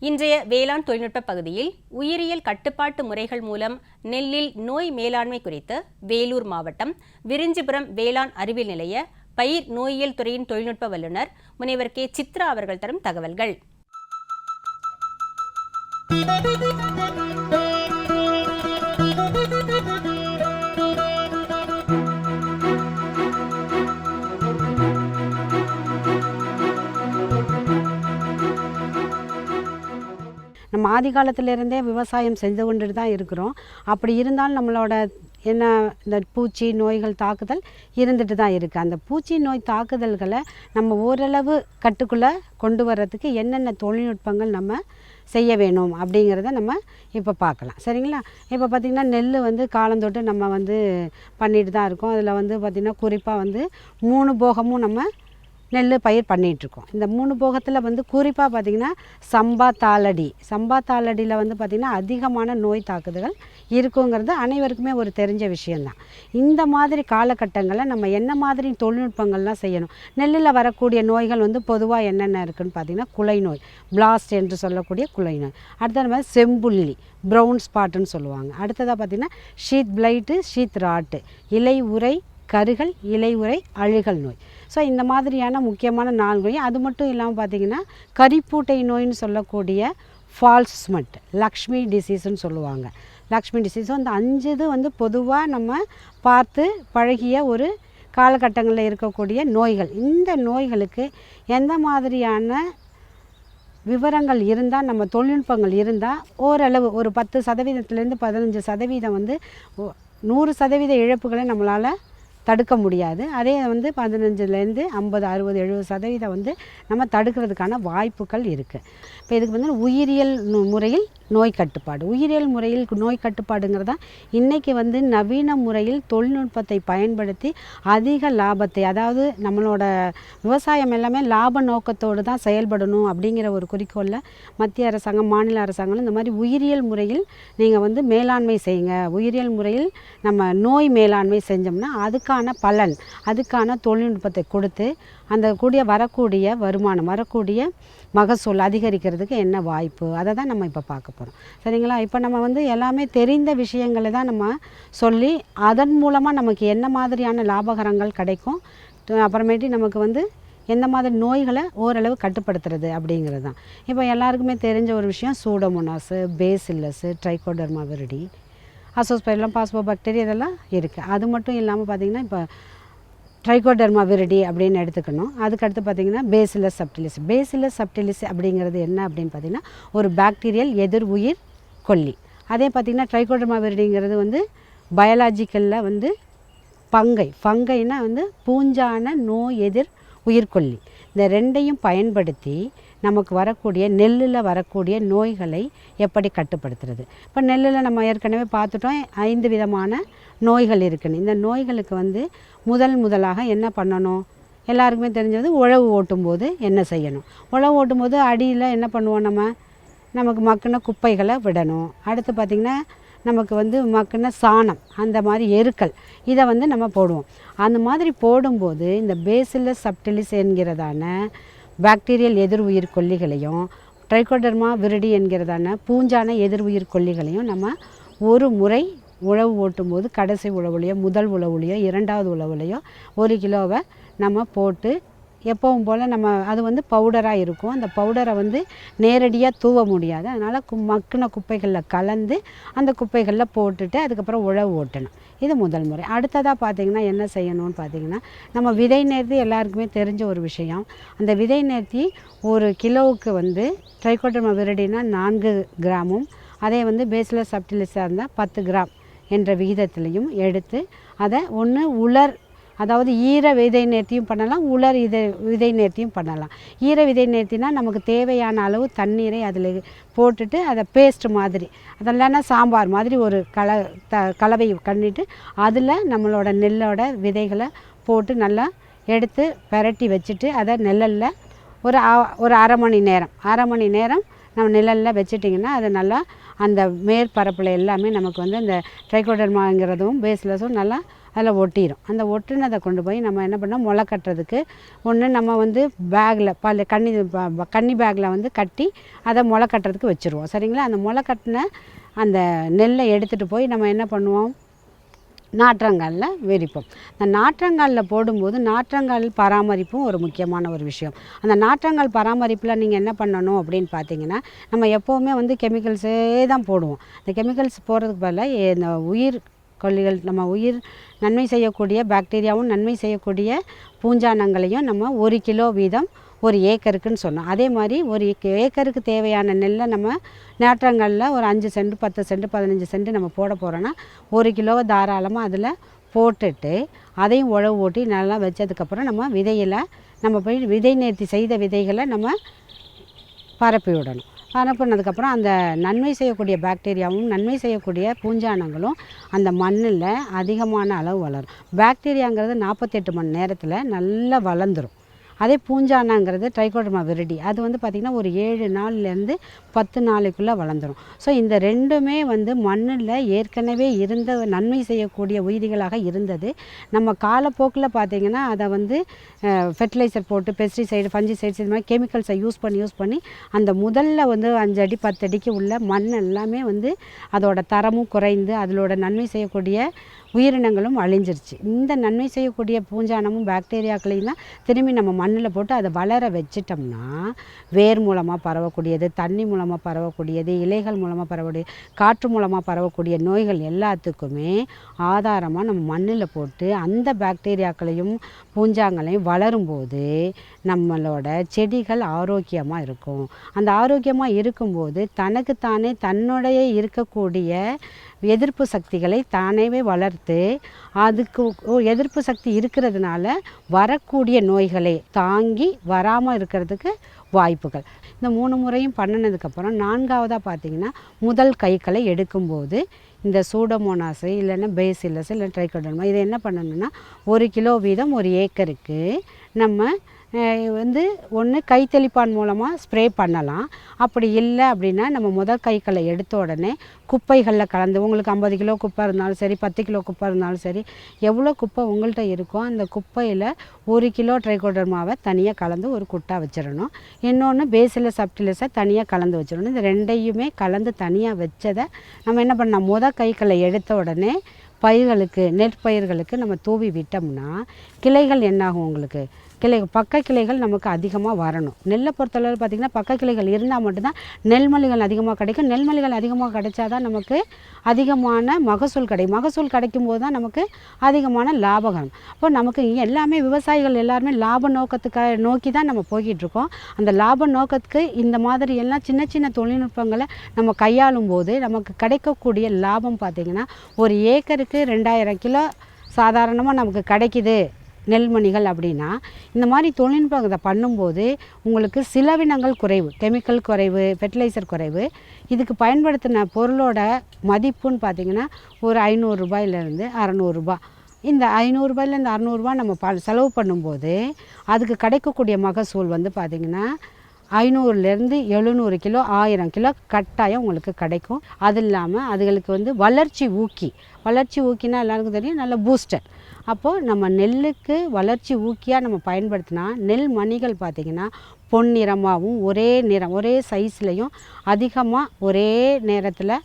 இன்றைய வேளாண் தொழில்நுட்ப பகுதியில் உயிரியல் கட்டுப்பாட்டு முறைகள் மூலம் நெல்லில் நோய் மேலாண்மை குறித்து வேலூர் மாவட்டம் விரிஞ்சிபுரம் வேளாண் அறிவியல் நிலைய பயிர் நோயியல் துறையின் தொழில்நுட்ப வல்லுநர் முனைவர் கே சித்ரா அவர்கள் தரும் தகவல்கள். நம்ம ஆதி காலத்திலேருந்தே விவசாயம் செஞ்சு கொண்டுட்டு தான் இருக்கிறோம். அப்படி இருந்தாலும் நம்மளோட என்ன இந்த பூச்சி நோய்கள் தாக்குதல் இருந்துட்டு தான் இருக்குது. அந்த பூச்சி நோய் தாக்குதல்களை நம்ம ஓரளவு கட்டுக்குள்ளே கொண்டு வர்றதுக்கு என்னென்ன தொழில்நுட்பங்கள் நம்ம செய்ய வேணும் அப்படிங்கிறத நம்ம இப்போ பார்க்கலாம். சரிங்களா? இப்போ பார்த்திங்கன்னா நெல் காலந்தொட்டு நம்ம பண்ணிட்டு தான் இருக்கோம். அதில் பார்த்திங்கன்னா குறிப்பாக 3 போகமும் நம்ம நெல் பயிர் பண்ணிகிட்ருக்கோம். இந்த 3 போகத்தில் குறிப்பாக பார்த்திங்கன்னா சம்பா தாளடியில் பார்த்திங்கன்னா அதிகமான நோய் தாக்குதல்கள் இருக்குங்கிறது அனைவருக்குமே ஒரு தெரிஞ்ச விஷயந்தான். இந்த மாதிரி காலகட்டங்களில் நம்ம என்ன மாதிரி தொழில்நுட்பங்கள்லாம் செய்யணும்? நெல்லில் வரக்கூடிய நோய்கள் பொதுவாக என்னென்ன இருக்குதுன்னு பார்த்திங்கன்னா குலை நோய், பிளாஸ்ட் என்று சொல்லக்கூடிய குலை நோய். அடுத்தது மாதிரி செம்புள்ளி, ப்ரௌன் ஸ்பாட்டுன்னு சொல்லுவாங்க. அடுத்ததாக பார்த்திங்கன்னா ஷீத் பிளைட்டு, ஷீத் ராட்டு, இலை உரை கருகள், இலை உரை அழுகல் நோய். ஸோ இந்த மாதிரியான முக்கியமான 4 நோய். அது மட்டும் இல்லாமல் பார்த்திங்கன்னா கரிப்பூட்டை நோயின்னு சொல்லக்கூடிய ஃபால்ஸ் ஸ்மட், லக்ஷ்மி டிசீஸ்ன்னு சொல்லுவாங்க. லக்ஷ்மி டிசீஸ் அந்த 5 இது பொதுவாக நம்ம பார்த்து பழகிய ஒரு காலகட்டங்களில் இருக்கக்கூடிய நோய்கள். இந்த நோய்களுக்கு எந்த மாதிரியான விவரங்கள் இருந்தால், நம்ம தொழில்நுட்பங்கள் இருந்தால் ஓரளவு ஒரு 10% 15% 100% இழப்புகளை நம்மளால் தடுக்க முடியாது. அதே 15% 50 60 70% நம்ம தடுக்கிறதுக்கான வாய்ப்புகள் இருக்குது. இப்போ இதுக்கு உயிரியல் முறையில் நோய் கட்டுப்பாடு. உயிரியல் முறையில் நோய் கட்டுப்பாடுங்கிறதா இன்றைக்கி நவீன முறையில் தொழில்நுட்பத்தை பயன்படுத்தி அதிக லாபத்தை, அதாவது நம்மளோட விவசாயம் எல்லாமே லாப நோக்கத்தோடு தான் செயல்படணும் அப்படிங்கிற ஒரு குறிக்கோளில் மத்திய அரசாங்கம், மாநில அரசாங்கம் இந்த மாதிரி உயிரியல் முறையில் நீங்கள் மேலாண்மை செய்யுங்க. உயிரியல் முறையில் நம்ம நோய் மேலாண்மை செஞ்சோம்னா அதுக்கான பலன், அதுக்கான தொழில்நுட்பத்தை கொடுத்து அந்த வரக்கூடிய வருமானம், வரக்கூடிய மகசூல் அதிகரிக்கிறதுக்கு என்ன வாய்ப்பு, அதை தான் நம்ம இப்போ பார்க்க போகிறோம். சரிங்களா? இப்போ நம்ம எல்லாமே தெரிந்த விஷயங்களை தான் நம்ம சொல்லி அதன் மூலமாக நமக்கு என்ன மாதிரியான லாபகரங்கள் கிடைக்கும், அப்புறமேட்டு நமக்கு எந்த மாதிரி நோய்களை ஓரளவு கட்டுப்படுத்துறது அப்படிங்கிறது தான். இப்போ எல்லாருக்குமே தெரிஞ்ச ஒரு விஷயம் pseudomonas, bacillus, trichoderma viride, azospirillum, phosphobacteria இதெல்லாம் இருக்குது. அது மட்டும் இல்லாமல் பார்த்திங்கன்னா இப்போ ட்ரைகோடர்மா விரிடி அப்படின்னு எடுத்துக்கணும். அதுக்கடுத்து பார்த்திங்கன்னா பேசிலஸ் சப்டிலிஸ். பேசிலஸ் சப்டிலிஸ் அப்படிங்கிறது என்ன அப்படின்னு பார்த்திங்கன்னா ஒரு பாக்டீரியல் எதிர் உயிர் கொல்லி. அதே பார்த்திங்கன்னா ட்ரைகோடர்மா விரிடிங்கிறது பயாலஜிக்கலில் ஃபங்கைனா பூஞ்சான நோய் எதிர் உயிர்கொல்லி. இந்த 2ஐயும் பயன்படுத்தி நமக்கு வரக்கூடிய நெல்லில் வரக்கூடிய நோய்களை எப்படி கட்டுப்படுத்துறது. இப்போ நெல்லில் நம்ம ஏற்கனவே பார்த்துட்டோம் 5 விதமான நோய்கள் இருக்குன்னு. இந்த நோய்களுக்கு முதலாக என்ன பண்ணணும்? எல்லாருக்குமே தெரிஞ்சது உழவு ஓட்டும்போது என்ன செய்யணும்? உழவு ஓட்டும்போது அடியில் என்ன பண்ணுவோம்? நமக்கு மக்கின குப்பைகளை விடணும். அடுத்து பார்த்திங்கன்னா நமக்கு மக்கின சாணம், அந்த மாதிரி எருக்கள், இதை நம்ம போடுவோம். அந்த மாதிரி போடும்போது இந்த பேசிலஸ் சப்டிலிஸ் என்கிறதான பாக்டீரியல் எதிர் உயிர் கொல்லிகளையும் ட்ரைகோடர்மா விரிடி என்கிறதான பூஞ்சான எதிர் உயிர் கொல்லிகளையும் நம்ம ஒரு முறை உழவு ஓட்டும்போது கடைசி உழவுலையோ, முதல் உழவுலையோ, 2வது உழவுலையோ 1 கிலோவை நம்ம போட்டு எப்பவும் போல் நம்ம அது பவுடராக இருக்கும். அந்த பவுடரை நேரடியாக தூவ முடியாது. அதனால் மக்கின குப்பைகளில் கலந்து அந்த குப்பைகளில் போட்டுட்டு அதுக்கப்புறம் உழவு ஓட்டணும். இது முதல் முறை. அடுத்ததாக பார்த்திங்கன்னா என்ன செய்யணும்னு பார்த்திங்கன்னா நம்ம விதை நேர்த்தி எல்லாருக்குமே தெரிஞ்ச ஒரு விஷயம். அந்த விதை நேர்த்தி 1 கிலோவுக்கு ட்ரைகோடர்மா விரிடினா 4 கிராமும், அதே பேசிலஸ் சப்டிலிஸாக இருந்தால் 10 கிராம் என்ற விகிதத்திலையும் எடுத்து அதை ஒன்று உலர், அதாவது ஈர விதை நேர்த்தியும் பண்ணலாம், உலர் விதை நேர்த்தியும் பண்ணலாம். ஈர விதை நேர்த்தினா நமக்கு தேவையான அளவு தண்ணீரை அதில் போட்டுட்டு அதை பேஸ்ட் மாதிரி, அதெல்லாம்னா சாம்பார் மாதிரி ஒரு கலவை பண்ணிட்டு அதில் நம்மளோட நெல்லோட விதைகளை போட்டு நல்லா எடுத்து பெரட்டி வச்சுட்டு அதை நிழலில் ஒரு அரை மணி நேரம் நம்ம நிழலில் வச்சிட்டிங்கன்னா அது நல்லா அந்த மேற்பரப்பில் எல்லாமே நமக்கு அந்த ட்ரைகோடர்மாங்கிறதும் பேசிலஸும் நல்லா அதில் ஒட்டிடும். அந்த ஒட்டுனதை கொண்டு போய் நம்ம என்ன பண்ணோம், முளை கட்டுறதுக்கு ஒன்று நம்ம வந்து பேக்கில் கன்னி பேக்கில் வந்து கட்டி அதை முளை கட்டுறதுக்கு வச்சுருவோம். சரிங்களா? அந்த முளை கட்டின அந்த நெல்லை எடுத்துகிட்டு போய் நம்ம என்ன பண்ணுவோம், நாற்றங்காலில் விரிப்போம். அந்த நாற்றங்காலில் போடும்போது நாற்றங்கால் பராமரிப்பும் ஒரு முக்கியமான ஒரு விஷயம். அந்த நாற்றங்கால் பராமரிப்பில் நீங்கள் என்ன பண்ணணும் அப்படின்னு பார்த்தீங்கன்னா, நம்ம எப்போவுமே வந்து கெமிக்கல்ஸே தான் போடுவோம். அந்த கெமிக்கல்ஸ் போடுறதுக்கு பதிலாக இந்த உயிர் கொல்லிகள், நம்ம உயிர் நன்மை செய்யக்கூடிய பாக்டீரியாவும் நன்மை செய்யக்கூடிய பூஞ்சானங்களையும் நம்ம 1 கிலோ வீதம் 1 ஏக்கருக்குன்னு சொன்னோம். அதே மாதிரி 1 ஏக்கருக்கு தேவையான நெல்லை நம்ம நாற்றங்களில் ஒரு 5 சென்ட் 10 சென்ட் 15 சென்ட் நம்ம போட போகிறோன்னா 1 கிலோவை தாராளமாக அதில் போட்டுட்டு அதையும் உழவு ஓட்டி நல்லா வச்சதுக்கப்புறம் நம்ம விதையில் நம்ம போய் விதை நேர்த்தி செய்த விதைகளை நம்ம பரப்பி விடணும். பரப்புனதுக்கப்புறம் அந்த நன்மை செய்யக்கூடிய பாக்டீரியாவும் நன்மை செய்யக்கூடிய பூஞ்சானங்களும் அந்த மண்ணில் அதிகமான அளவு வளரும். பாக்டீரியாங்கிறது 48 மணி நேரத்தில் நல்லா வளர்ந்துடும். அதே பூஞ்சானங்கிறது ட்ரைகோடர்மா விரிடி, அது வந்து பார்த்திங்கன்னா ஒரு 7 நாள்லேருந்து 10 நாளைக்குள்ளே வளர்ந்துடும். ஸோ இந்த ரெண்டுமே வந்து மண்ணில் ஏற்கனவே இருந்த நன்மை செய்யக்கூடிய உயிரிகளாக இருந்தது. நம்ம காலப்போக்கில் பார்த்திங்கன்னா அதை வந்து ஃபெர்டிலைசர் போட்டு பெஸ்டிசைடு ஃபஞ்சிசைட்ஸ் இது மாதிரி கெமிக்கல்ஸை யூஸ் பண்ணி அந்த முதல்ல வந்து 5 அடி 10 அடிக்கு உள்ள மண் எல்லாமே வந்து அதோட தரமும் குறைந்து அதோட நன்மை செய்யக்கூடிய உயிரினங்களும் அழிஞ்சிருச்சு. இந்த நன்மை செய்யக்கூடிய பூஞ்சானமும் பாக்டீரியாக்களையும் தான் திரும்பி நம்ம மண்ணில் போட்டு அதை வளர வச்சிட்டோம்னா வேர் மூலமாக பரவக்கூடியது, தண்ணி மூலமாக பரவக்கூடியது, இலைகள் மூலமாக பரவக்கூடிய, காற்று மூலமாக பரவக்கூடிய நோய்கள் எல்லாத்துக்குமே ஆதாரமாக நம்ம மண்ணில் போட்டு அந்த பாக்டீரியாக்களையும் பூஞ்சாங்களையும் வளரும்போது நம்மளோட செடிகள் ஆரோக்கியமாக இருக்கும். அந்த ஆரோக்கியமாக இருக்கும்போது தனக்குத்தானே தன்னுடைய இருக்கக்கூடிய எதிர்ப்பு சக்திகளை தானேவே வளர்த்து அதுக்கு எதிர்ப்பு சக்தி இருக்கிறதுனால வரக்கூடிய நோய்களை தாங்கி வராமல் இருக்கிறதுக்கு வாய்ப்புகள். இந்த 3 முறையும் பண்ணினதுக்கப்புறம் 4வதாக பார்த்திங்கன்னா முதல் கைகளை எடுக்கும்போது இந்த சூடோமோனாஸு இல்லைன்னா பேசிலஸ் இல்லை ட்ரைகோடர்மா இதை என்ன பண்ணணும்னா 1 கிலோ வீதம் 1 ஏக்கருக்கு நம்ம வந்து ஒன்று கைத்தெளிப்பான் மூலமாக ஸ்ப்ரே பண்ணலாம். அப்படி இல்லை அப்படின்னா நம்ம முதல் கைகளை எடுத்த உடனே குப்பைகளில் கலந்து, உங்களுக்கு 50 கிலோ குப்பை இருந்தாலும் சரி 10 கிலோ குப்பை இருந்தாலும் சரி, எவ்வளோ குப்பை உங்கள்கிட்ட இருக்கோ அந்த குப்பையில் 1 கிலோ ட்ரைகோடர்மாவை தனியாக கலந்து ஒரு குட்டா வச்சிடணும். இன்னொன்று பேசிலஸ் சப்டிலஸை தனியாக கலந்து வச்சிடணும். இந்த ரெண்டையுமே கலந்து தனியாக வச்சதை நம்ம என்ன பண்ணலாம், முதல் கைகளை எடுத்த உடனே பயிர்களுக்கு நெற்பயிர்களுக்கு நம்ம தூவி விட்டோம்னா கிளைகள் என்னாகும், உங்களுக்கு பக்க கிளைகள் நமக்கு அதிகமாக வரணும். நெல்லை பொறுத்தளவு பார்த்திங்கன்னா பக்க கிளைகள் இருந்தால் மட்டும்தான் நெல்மணிகள் அதிகமாக கிடைக்கும். நெல்மணிகள் அதிகமாக கிடைச்சா தான் நமக்கு அதிகமான மகசூல் கிடைக்கும். மகசூல் கிடைக்கும் போது தான் நமக்கு அதிகமான லாபகம். அப்போ நமக்கு எல்லாமே விவசாயிகள் எல்லாருமே லாப நோக்கத்துக்காக நோக்கி தான் நம்ம போய்கிட்டுருக்கோம். அந்த லாப நோக்கத்துக்கு இந்த மாதிரி எல்லாம் சின்ன சின்ன தொழில்நுட்பங்களை நம்ம கையாளும் போது நமக்கு கிடைக்கக்கூடிய லாபம் பார்த்திங்கன்னா 1 ஏக்கருக்கு 2000 கிலோ சாதாரணமாக நமக்கு கிடைக்கிது நெல்மணிகள் அப்படின்னா இந்த மாதிரி தொழில்நுட்பத்தை பண்ணும்போது உங்களுக்கு செலவினங்கள் குறைவு, கெமிக்கல் குறைவு, ஃபெர்டிலைசர் குறைவு. இதுக்கு பயன்படுத்தின பொருளோட மதிப்புன்னு பார்த்திங்கன்னா ஒரு 500 ரூபாயிலேருந்து 600 ரூபா. இந்த 500 ரூபாயிலேருந்து 600 ரூபா நம்ம செலவு பண்ணும்போது அதுக்கு கிடைக்கக்கூடிய மகசூல் வந்து பார்த்திங்கன்னா 500லேருந்து 700 கிலோ 1000 கிலோ கட்டாயம் உங்களுக்கு கிடைக்கும். அது இல்லாமல் அதுகளுக்கு வந்து வளர்ச்சி ஊக்கினா எல்லாருக்கும் தெரியும், நல்ல பூஸ்டர். அப்போது நம்ம நெல்லுக்கு வளர்ச்சி ஊக்கியாக நம்ம பயன்படுத்தினா நெல் மணிகள் பார்த்திங்கன்னா பொன்னிறமாகவும் ஒரே சைஸ்லையும் அதிகமாக ஒரே நேரத்தில்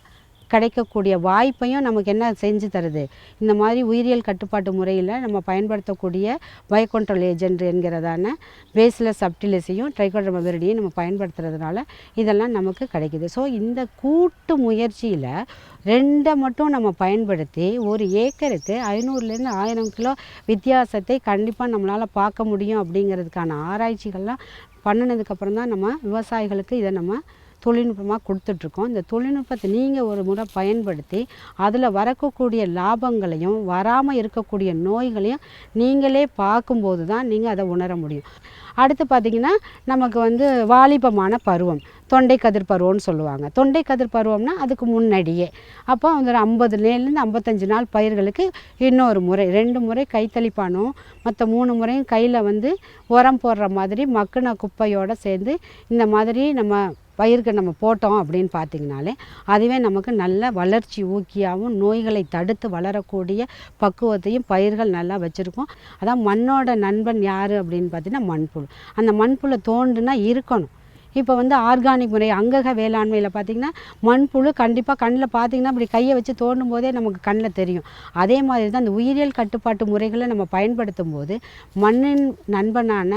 கிடைக்கக்கூடிய வாய்ப்பையும் நமக்கு என்ன செஞ்சு தருது, இந்த மாதிரி உயிரியல் கட்டுப்பாட்டு முறையில் நம்ம பயன்படுத்தக்கூடிய பயோகண்ட்ரோல் ஏஜென்ட் என்கிறதான பேசிலஸ் சப்டிலஸையும் ட்ரைகோடர்மா விரிடியையும் நம்ம பயன்படுத்துறதுனால இதெல்லாம் நமக்கு கிடைக்குது. ஸோ இந்த கூட்டு முயற்சியில் 2 மட்டும் நம்ம பயன்படுத்தி 1 ஏக்கருக்கு 500லேருந்து 1000 கிலோ வித்தியாசத்தை கண்டிப்பாக நம்மளால் பார்க்க முடியும். அப்படிங்கிறதுக்கான ஆராய்ச்சிகள்லாம் பண்ணினதுக்கப்புறம் தான் நம்ம விவசாயிகளுக்கு இதை நம்ம தொழில்நுட்பமாக கொடுத்துட்ருக்கோம். இந்த தொழில்நுட்பத்தை நீங்கள் ஒரு முறை பயன்படுத்தி அதில் வரக்கூடிய லாபங்களையும் வராமல் இருக்கக்கூடிய நோய்களையும் நீங்களே பார்க்கும்போது தான் நீங்கள் அதை உணர முடியும். அடுத்து பார்த்திங்கன்னா நமக்கு வந்து வாலிபமான பருவம், தொண்டை கதிர் பருவம்னு சொல்லுவாங்க. தொண்டை கதிர் பருவம்னா அதுக்கு முன்னாடியே அப்போ வந்து ஒரு 50 நாள்லேருந்து 55 நாள் பயிர்களுக்கு இன்னொரு முறை 2 முறை கைத்தளிப்பானும் மற்ற 3 முறையும் கையில் வந்து உரம் போடுற மாதிரி மக்கின குப்பையோடு சேர்ந்து இந்த மாதிரி நம்ம பயிருக்கு நம்ம போட்டோம் அப்படின்னு பார்த்திங்கனாலே அதுவே நமக்கு நல்ல வளர்ச்சி ஊக்கியாகவும் நோய்களை தடுத்து வளரக்கூடிய பக்குவத்தையும் பயிர்கள் நல்லா வச்சுருக்கும். அதான் மண்ணோட நண்பன் யார் அப்படின்னு பார்த்திங்கன்னா மண்புழு. அந்த மண்புழு தோண்டுனா இருக்கணும். இப்போ வந்து ஆர்கானிக் முறை அங்கக வேளாண்மையில் பார்த்திங்கன்னா மண்புழு கண்டிப்பாக கண்ணில் பார்த்திங்கன்னா இப்படி கையை வச்சு தோண்டும் போதே நமக்கு கண்ணில் தெரியும். அதே மாதிரி தான் அந்த உயிரியல் கட்டுப்பாட்டு முறைகளை நம்ம பயன்படுத்தும் போது மண்ணின் நண்பனான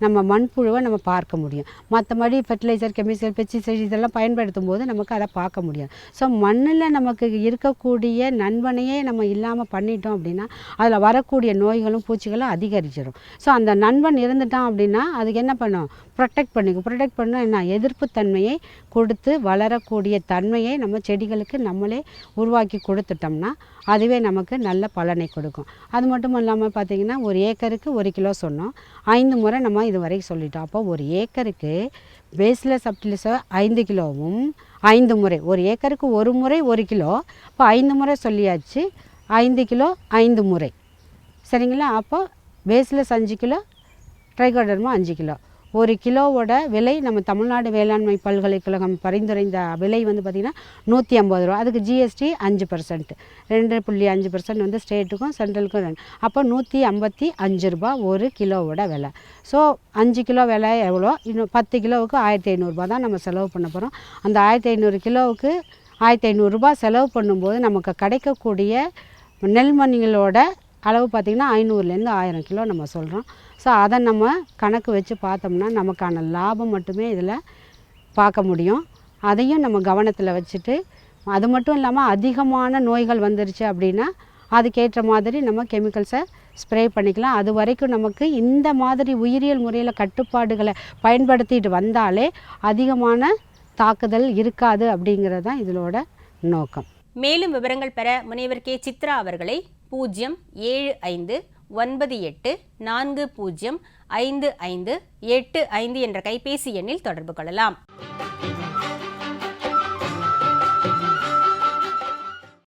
நம்ம மண்புழுவை நம்ம பார்க்க முடியும். மற்றபடி ஃபெர்டிலைசர், கெமிக்கல், பெஸ்டிசைட் இதெல்லாம் பயன்படுத்தும் போது நமக்கு அதை பார்க்க முடியும். ஸோ மண்ணில் நமக்கு இருக்கக்கூடிய நண்பனையே நம்ம இல்லாமல் பண்ணிட்டோம் அப்படின்னா அதில் வரக்கூடிய நோய்களும் பூச்சிகளும் அதிகரிச்சிடும். ஸோ அந்த நண்பன் இருந்துட்டான் அப்படின்னா அதுக்கு என்ன பண்ணும், ப்ரொடெக்ட் பண்ணிக்கும். ப்ரொடெக்ட் பண்ண என்ன, எதிர்ப்பு தன்மையை கொடுத்து வளரக்கூடிய தன்மையை நம்ம செடிகளுக்கு நம்மளே உருவாக்கி கொடுத்துட்டோம்னா அதுவே நமக்கு நல்ல பலனை கொடுக்கும். அது மட்டும் இல்லாமல் பார்த்திங்கன்னா ஒரு ஏக்கருக்கு 1 கிலோ சொன்னோம், 5 முறை நம்ம இது வரைக்கும் சொல்லிட்டோம். அப்போ ஒரு ஏக்கருக்கு பேஸ்லெஸ் ஃபெர்டிலைசர் 5 கிலோவும் 5 முறை, ஒரு ஏக்கருக்கு 1 முறை 1 கிலோ, இப்போ 5 முறை சொல்லியாச்சு. 5 கிலோ 5 முறை, சரிங்களா? அப்போ பேஸ்லெஸ் 5 கிலோ, ட்ரைகோடர்மா 5 கிலோ. 1 கிலோவோட விலை நம்ம தமிழ்நாடு வேளாண்மை பல்கலைக்கழகம் பரிந்துரைந்த விலை வந்து பார்த்திங்கன்னா 150 ரூபா. அதுக்கு ஜிஎஸ்டி 5%, 2.5% வந்து ஸ்டேட்டுக்கும் சென்ட்ரலுக்கும். அப்போ 155 ரூபா 1 கிலோவோட விலை. ஸோ 5 கிலோ விலை எவ்வளோ, இன்னும் 10 கிலோவுக்கு 1500 ரூபா தான் நம்ம செலவு பண்ண போகிறோம். அந்த 1500 கிலோவுக்கு 1500 ரூபா செலவு பண்ணும்போது நமக்கு கிடைக்கக்கூடிய நெல்மணிகளோட அளவு பார்த்திங்கன்னா 500லேருந்து 1000 கிலோ நம்ம சொல்கிறோம். ஸோ அதை நம்ம கணக்கு வச்சு பார்த்தோம்னா நமக்கான லாபம் மட்டுமே இதில் பார்க்க முடியும். அதையும் நம்ம கவனத்தில் வச்சுட்டு, அது மட்டும் இல்லாமல் அதிகமான நோய்கள் வந்துருச்சு அப்படின்னா அதுக்கேற்ற மாதிரி நம்ம கெமிக்கல்ஸை ஸ்ப்ரே பண்ணிக்கலாம். அது வரைக்கும் நமக்கு இந்த மாதிரி உயிரியல் முறையில் கட்டுப்பாடுகளை பயன்படுத்திட்டு வந்தாலே அதிகமான தாக்குதல் இருக்காது அப்படிங்கிறது தான் இதோட நோக்கம். மேலும் விவரங்கள் பெற முனைவர் கே. சித்ரா அவர்களை 07598405585 என்ற கைபேசி எண்ணில் தொடர்பு கொள்ளலாம்.